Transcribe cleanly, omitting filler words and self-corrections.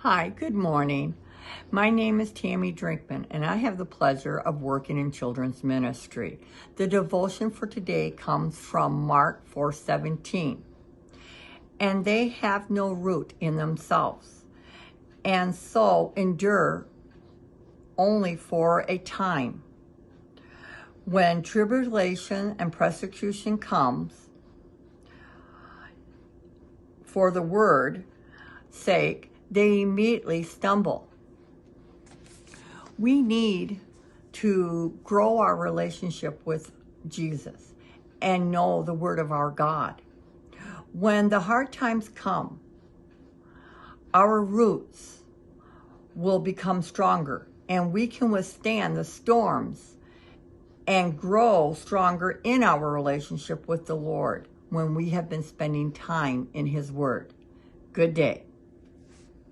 Hi, good morning. My name is Tammy Drinkman, and I have the pleasure of working in children's ministry. The devotion for today comes from Mark 4:17. And they have no root in themselves, and so endure only for a time. When tribulation and persecution comes for the word's sake, they immediately stumble. We need to grow our relationship with Jesus and know the word of our God. When the hard times come, our roots will become stronger and we can withstand the storms and grow stronger in our relationship with the Lord when we have been spending time in His Word. Good day.